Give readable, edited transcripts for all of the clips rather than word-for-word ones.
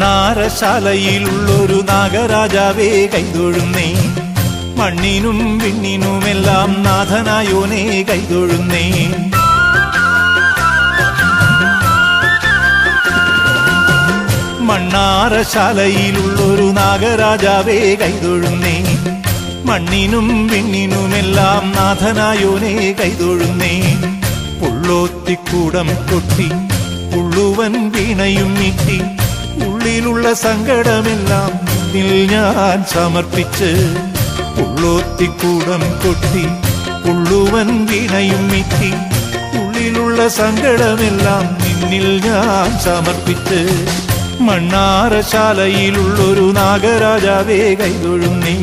മണ്ണാറശാലയിലുള്ളൊരു നാഗരാജാവേ കൈതൊഴുന്നേ, മണ്ണിനും വിണ്ണിനുമെല്ലാം നാഥനായോനേ കൈതൊഴുന്നേ. മണ്ണാറശാലയിലുള്ളൊരു നാഗരാജാവേ കൈതൊഴുന്നേ, മണ്ണിനും വിണ്ണിനുമെല്ലാം നാഥനായോനേ കൈതൊഴുന്നേ. പുള്ളോത്തിക്കൂടം കൊട്ടി പുള്ളുവൻ വീണയും നീട്ടി, ഉള്ളിലുള്ള സങ്കടമെല്ലാം നിന്നിൽ ഞാൻ സമർപ്പിച്ച്. പുള്ളോത്തിക്കൂടം കൊട്ടി പുള്ളുവൻ വീണയും നീട്ടി, ഉള്ളിലുള്ള സങ്കടമെല്ലാം നിന്നിൽ ഞാൻ സമർപ്പിച്ച്. മണ്ണാറശാലയിലുള്ളൊരു നാഗരാജാവേ കൈതൊഴുന്നേ,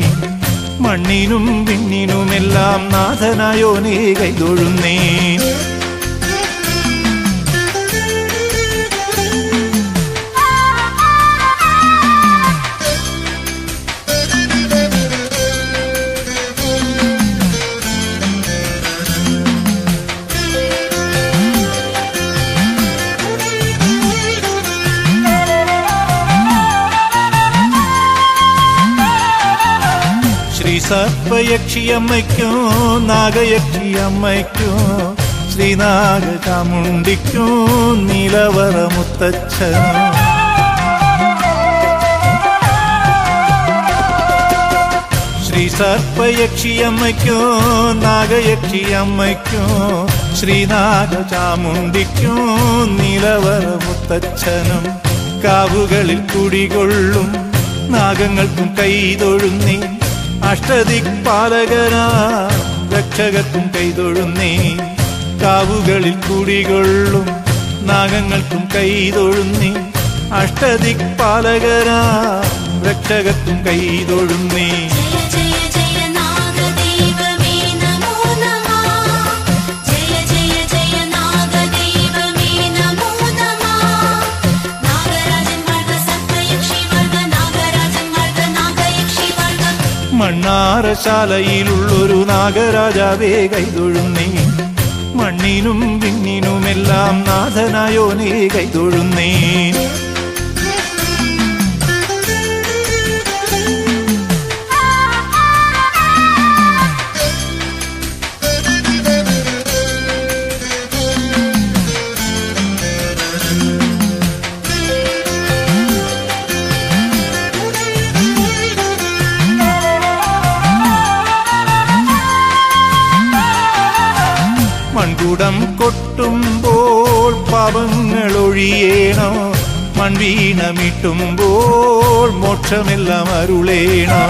മണ്ണിനും വിണ്ണിനുമെല്ലാം നാഥനായോനേ കൈതൊഴുന്നേ. സർപ്പയക്ഷിയമ്മയ്ക്കോ നാഗയക്ഷിയമ്മയ്ക്കോ ശ്രീനാഗചാമുണ്ടിക്കോ നീലവറ മുത്തച്ഛനോ. ശ്രീ സർപ്പയക്ഷിയമ്മയ്ക്കോ നാഗയക്ഷിയമ്മയ്ക്കോ ശ്രീനാഗചാമുണ്ടിക്കോ നീലവറ മുത്തച്ഛനും. കാവുകളിൽ കുടികൊള്ളും നാഗങ്ങൾക്കും കൈതൊഴുന്നേ, അഷ്ടദിക്പാലകനാ രക്ഷകർക്കും കൈതൊഴുന്നേ. കാവുകളിൽ കുടികൊള്ളും നാഗങ്ങൾക്കും കൈതൊഴുന്നേ, അഷ്ടദിക്പാലകനാ രക്ഷകർക്കും കൈതൊഴുന്നേ. മണ്ണാറശാലയിലുള്ളൊരു നാഗരാജാവേ കൈതൊഴുന്നേ, മണ്ണിനും വിണ്ണിനുമെല്ലാം നാഥനായോനേ കൈതൊഴുന്നേ. മൺകുടം കൊട്ടുമ്പോൾ പാപങ്ങൾ ഒഴിയേണോ, മൺവീണമിട്ടുമ്പോൾ മോക്ഷമെല്ലാം അരുളേണോ.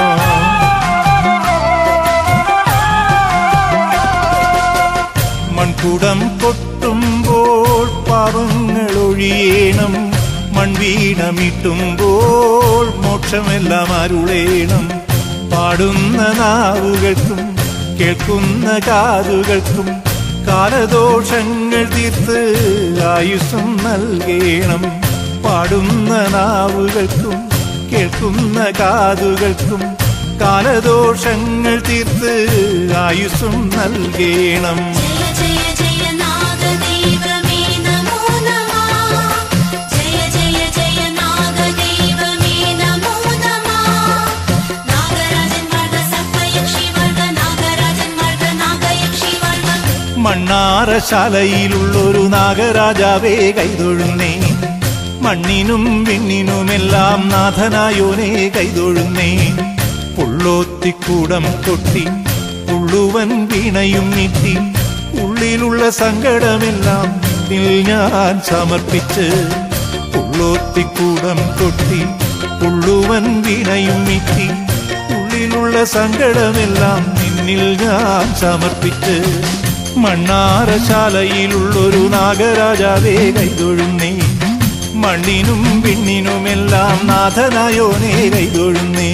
മൺകുടം കൊട്ടുമ്പോൾ പാപങ്ങൾ ഒഴിയേണം, മൺവീണമിട്ടുമ്പോൾ മോക്ഷമെല്ലാം അരുളേണം. പാടുന്ന നാവുകൾക്കും കേൾക്കുന്ന കാതുകൾക്കും കാലദോഷങ്ങൾ തീർത്ത് ആയുസ്സും നൽകേണം. പാടുന്ന നാവുകൾക്കും കേൾക്കുന്ന കാതുകൾക്കും കാലദോഷങ്ങൾ തീർത്ത് ആയുസ്സും നൽകേണം. മണ്ണാറശാലയിലുള്ളൊരു നാഗരാജാവേ കൈതൊഴുന്നേ, മണ്ണിനും വിണ്ണിനുമെല്ലാം നാഥനായോനേ കൈതൊഴുന്നേ. പുള്ളോത്തിക്കൂടം കൊട്ടി പുള്ളുവൻ വീണയും നീട്ടി, ഉള്ളിലുള്ള സങ്കടമെല്ലാം നിന്നിൽ ഞാൻ സമർപ്പിച്ച്. പുള്ളോത്തിക്കൂടം കൊട്ടി പുള്ളുവൻ വീണയും നീട്ടി, ഉള്ളിലുള്ള സങ്കടമെല്ലാം നിന്നിൽ ഞാൻ സമർപ്പിച്ച്. മണ്ണാറശാലയിലുള്ളൊരു നാഗരാജാവേ കൈതൊഴുന്നേ, മണ്ണിനും വിണ്ണിനുമെല്ലാം നാഥനായോനേ കൈതൊഴുന്നേ.